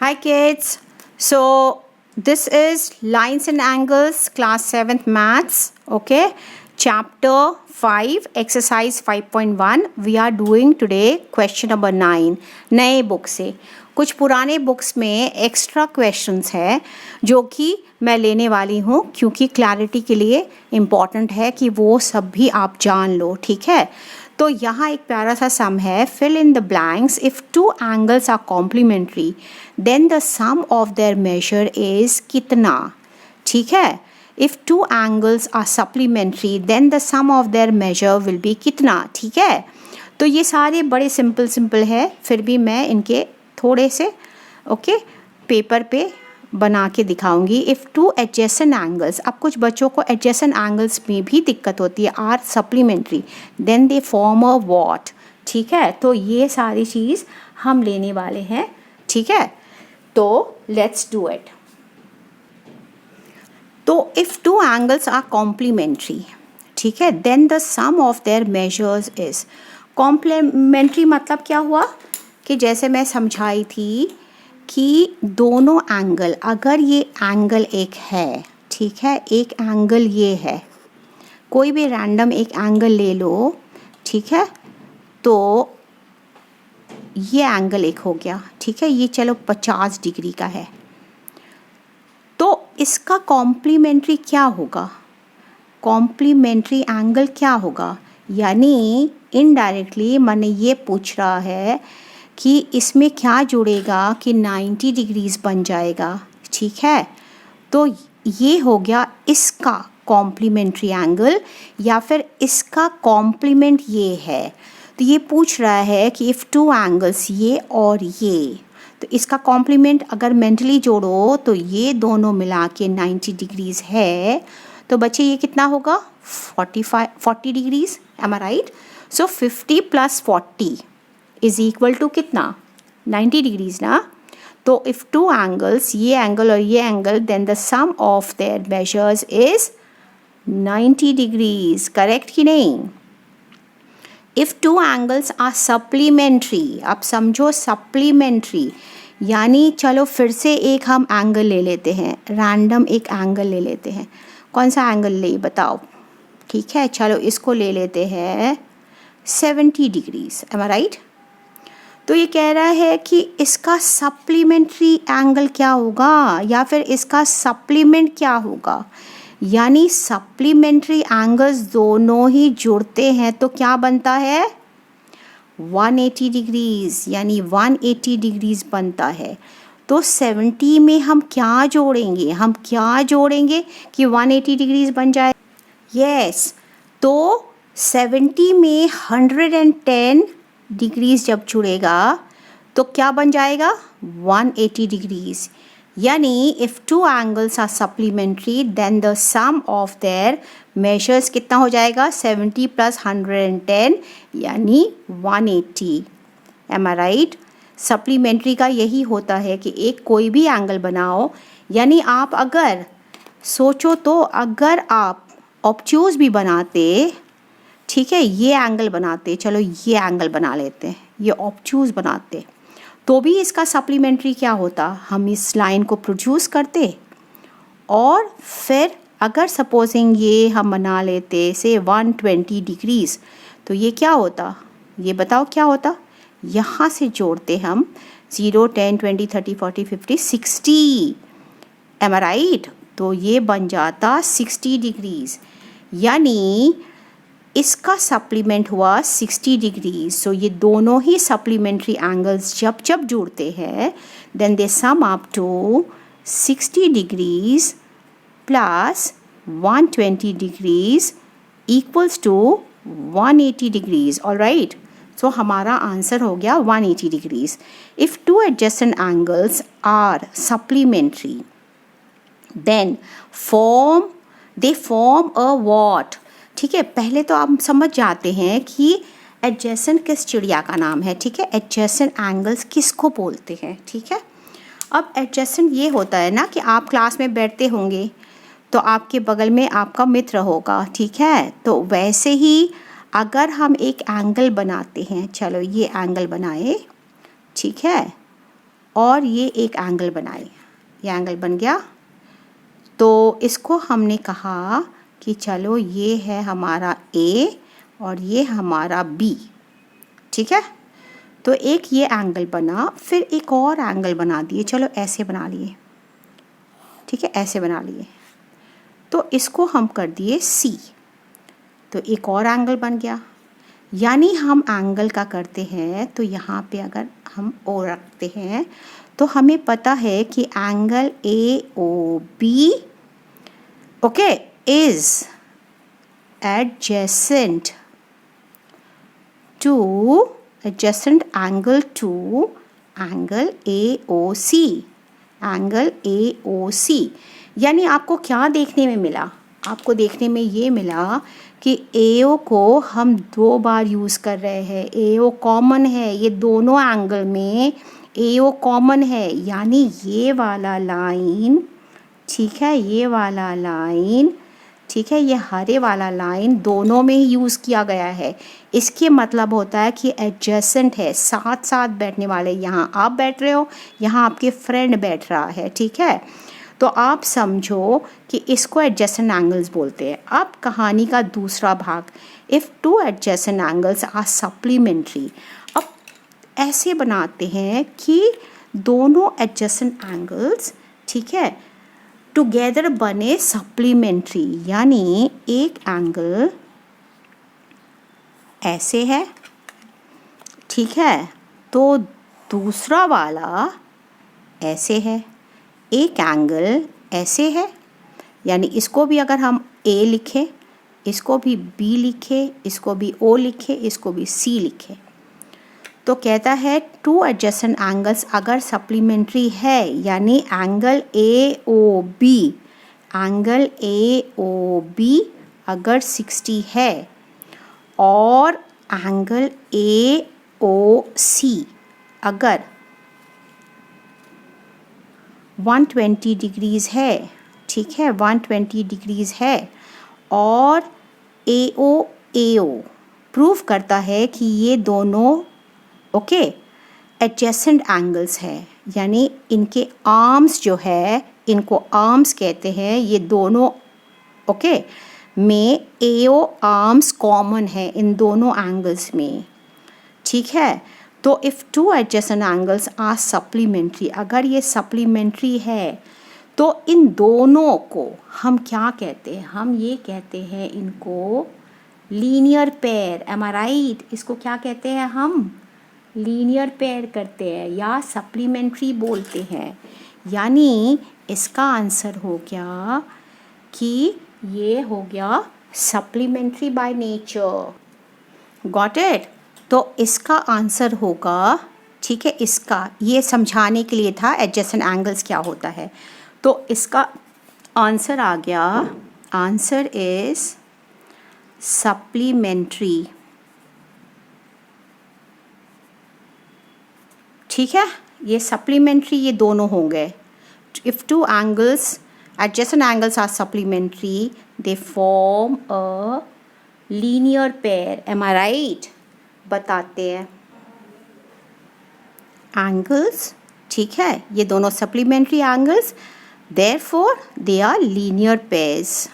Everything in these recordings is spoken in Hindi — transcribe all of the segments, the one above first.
Hi kids. So this is Lines and Angles, class 7th maths. Okay. Chapter 5, exercise 5.1. We are doing today question number 9. नए बुक से कुछ पुराने बुक्स में एक्स्ट्रा क्वेश्चंस है जो कि मैं लेने वाली हूँ क्योंकि क्लैरिटी के लिए इम्पॉर्टेंट है कि वो सब भी आप जान लो. ठीक है. तो यहाँ एक प्यारा सा सम है. Fill in the blanks. If two angles are complementary then the sum of their measure is कितना. ठीक है. If two angles are supplementary then the sum of their measure will be कितना. ठीक है. तो ये सारे बड़े सिंपल है, फिर भी मैं इनके थोड़े से पेपर पे बना के दिखाऊंगी. इफ़ टू एडजेसेंट एंगल्स, अब कुछ बच्चों को एडजेसेंट एंगल्स में भी दिक्कत होती है, are supplementary then they form a what. ठीक है. तो ये सारी चीज़ हम लेने वाले हैं. ठीक है. तो लेट्स डू इट. तो if two angles are complementary, ठीक है, then the sum of their measures is. Complementary मतलब क्या हुआ कि जैसे मैं समझाई थी कि दोनों एंगल, अगर ये एंगल एक है, ठीक है, एक एंगल ये है, कोई भी रैंडम एक एंगल ले लो, ठीक है, तो ये एंगल एक हो गया. ठीक है. ये चलो 50 डिग्री का है, तो इसका कॉम्प्लीमेंट्री क्या होगा, कॉम्प्लीमेंट्री एंगल क्या होगा. यानी इनडायरेक्टली मैंने ये पूछ रहा है कि इसमें क्या जुड़ेगा कि 90 डिग्रीज बन जाएगा. ठीक है. तो ये हो गया इसका कॉम्प्लीमेंट्री एंगल, या फिर इसका कॉम्प्लीमेंट ये है. तो ये पूछ रहा है कि इफ़ टू एंगल्स, ये और ये, तो इसका कॉम्प्लीमेंट अगर मेंटली जोड़ो तो ये दोनों मिला के 90 डिग्रीज है. तो बच्चे ये कितना होगा, 40 degrees. Am I right. So 50 + 40 is equal to कितना, 90 डिग्रीज ना. तो इफ़ टू एंगल्स, ये एंगल और ये angle, then the sum of their measures is 90 degrees. Correct कि नहीं. If two angles are supplementary, अब समझो सप्लीमेंट्री यानी चलो फिर से एक हम एंगल ले लेते हैं, रैंडम एक एंगल ले लेते हैं. कौन सा एंगल ले बताओ. ठीक है. चलो इसको ले लेते हैं 70 डिग्रीज. Am I right. तो ये कह रहा है कि इसका सप्लीमेंट्री एंगल क्या होगा, या फिर इसका सप्लीमेंट क्या होगा. यानी सप्लीमेंट्री एंगल्स दोनों ही जुड़ते हैं तो क्या बनता है, 180 डिग्रीज. यानी 180 डिग्रीज बनता है. तो 70 में हम क्या जोड़ेंगे, हम क्या जोड़ेंगे कि 180 डिग्रीज बन जाए. यस. तो 70 में 110 डिग्रीज जब जुड़ेगा तो क्या बन जाएगा, 180 डिग्रीज. यानी if two angles are supplementary then the sum of their measures कितना हो जाएगा, 70 + 110 यानी 180. M I right. सप्लीमेंट्री का यही होता है कि एक कोई भी एंगल बनाओ, यानी आप अगर सोचो तो अगर आप ऑब्ट्यूज भी बनाते, ठीक है, ये एंगल बनाते, चलो ये एंगल बना लेते हैं, ये ऑब्ट्यूज बनाते, तो भी इसका सप्लीमेंट्री क्या होता, हम इस लाइन को प्रोड्यूस करते और फिर अगर सपोजिंग ये हम बना लेते से 120 डिग्रीज, तो ये क्या होता, ये बताओ क्या होता. यहाँ से जोड़ते हम 0, 10, 20, 30, 40, 50, 60. M I right. तो ये बन जाता 60 डिग्रीज. यानी इसका सप्लीमेंट हुआ 60 डिग्रीज. सो ये दोनों ही सप्लीमेंट्री एंगल्स जब जब जुड़ते हैं then they sum up to 60 degrees plus 120 degrees equals to 180 degrees. All right. So हमारा आंसर हो गया 180 degrees. If two adjacent angles are supplementary then they form a what. ठीक है. पहले तो आप समझ जाते हैं कि एडजेसेंट किस चिड़िया का नाम है. ठीक है. एडजेसेंट एंगल्स किसको बोलते हैं. ठीक है. अब एडजेसेंट ये होता है ना कि आप क्लास में बैठते होंगे तो आपके बगल में आपका मित्र होगा. ठीक है. तो वैसे ही अगर हम एक एंगल बनाते हैं, चलो ये एंगल बनाए, ठीक है, और ये एक एंगल बनाए, ये एंगल बन गया। तो इसको हमने कहा कि चलो ये है हमारा A और ये हमारा B, ठीक है। तो एक ये एंगल बना, फिर एक और एंगल बना दिए, चलो ऐसे बना लिए, ठीक है, ऐसे बना लिए। तो इसको हम कर दिए C, तो एक और एंगल बन गया। यानी हम एंगल का करते हैं तो यहाँ पे अगर हम O रखते हैं तो हमें पता है कि angle AOB okay is adjacent angle to angle AOC, angle AOC। यानी आपको क्या देखने में मिला? आपको देखने में ये मिला कि AO को हम 2 बार यूज़ कर रहे हैं, AO कॉमन है, ये दोनों एंगल में AO कॉमन है। यानी ये वाला लाइन, ठीक है, ये वाला लाइन, ठीक है, ये हरे वाला लाइन दोनों में ही यूज़ किया गया है। इसके मतलब होता है कि एडजेसेंट है, साथ साथ बैठने वाले। यहाँ आप बैठ रहे हो, यहाँ आपके फ्रेंड बैठ रहा है, ठीक है। तो आप समझो कि इसको एडजेसेंट एंगल्स बोलते हैं। अब कहानी का दूसरा भाग, if 2 adjacent angles are supplementary. अब ऐसे बनाते हैं कि दोनों एडजेसेंट एंगल्स, ठीक है, टुगेदर बने सप्लीमेंट्री। यानी एक एंगल ऐसे है, ठीक है, तो दूसरा वाला ऐसे है। एक एंगल ऐसे है, यानी इसको भी अगर हम A लिखें, इसको भी B लिखें, इसको भी O लिखें, इसको भी C लिखें, तो कहता है 2 एडजेसेंट एंगल्स अगर सप्लीमेंट्री है, यानी एंगल AOB अगर 60 है और एंगल AOC अगर 120 डिग्रीज़ है, ठीक है, 120 डिग्रीज़ है, और AO प्रूव करता है कि ये दोनों ओके एडजेसेंट एंगल्स है। यानी इनके आर्म्स जो है, इनको आर्म्स कहते हैं, ये दोनों ओके में AO आर्म्स कॉमन है इन दोनों एंगल्स में, ठीक है। तो if 2 adjacent angles are supplementary, अगर ये सप्लीमेंट्री है तो इन दोनों को हम क्या कहते हैं? हम ये कहते हैं इनको linear pair. M I right? इसको क्या कहते हैं हम? लीनियर पेयर करते हैं या सप्लीमेंट्री बोलते हैं। यानी इसका आंसर हो गया कि ये हो गया supplementary by nature. Got it? तो इसका आंसर होगा, ठीक है, इसका ये समझाने के लिए था एडजेसेंट एंगल्स क्या होता है। तो इसका आंसर आ गया, आंसर इज सप्लीमेंट्री, ठीक है। ये सप्लीमेंट्री ये दोनों होंगे। If 2 angles adjacent angles are supplementary, they form a linear pair. Am I right? बताते हैं एंगल्स, ठीक है, ये दोनों supplementary angles, therefore they are linear pairs,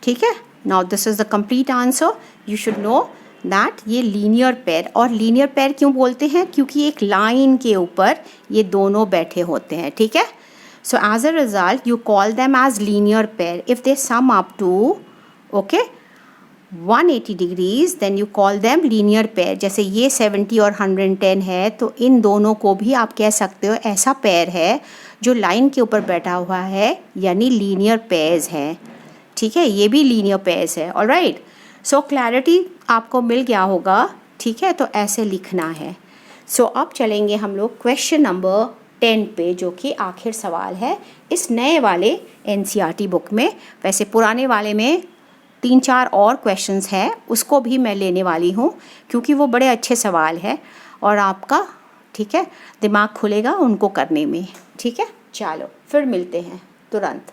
ठीक है। Now this is the complete answer. You should know that ये लीनियर पेयर। और लीनियर पेयर क्यों बोलते हैं? क्योंकि एक लाइन के ऊपर ये दोनों बैठे होते हैं, ठीक है। So as a result you call them as linear pair. If they sum up to okay 180 degrees then you call them linear pair. जैसे ये 70 और 110 है, तो इन दोनों को भी आप कह सकते हो ऐसा पेयर है जो लाइन के ऊपर बैठा हुआ है, यानी लीनियर पेयर्स हैं, ठीक है। ये भी लीनियर पेयर्स है। ऑलराइट, सो क्लैरिटी आपको मिल गया होगा, ठीक है। तो ऐसे लिखना है। सो अब चलेंगे हम लोग क्वेश्चन नंबर 10 पे, जो कि आखिर सवाल है इस नए वाले NCERT बुक में। वैसे पुराने वाले में 3-4 और क्वेश्चंस हैं, उसको भी मैं लेने वाली हूँ क्योंकि वो बड़े अच्छे सवाल हैं और आपका, ठीक है, दिमाग खुलेगा उनको करने में, ठीक है। चलो फिर मिलते हैं तुरंत।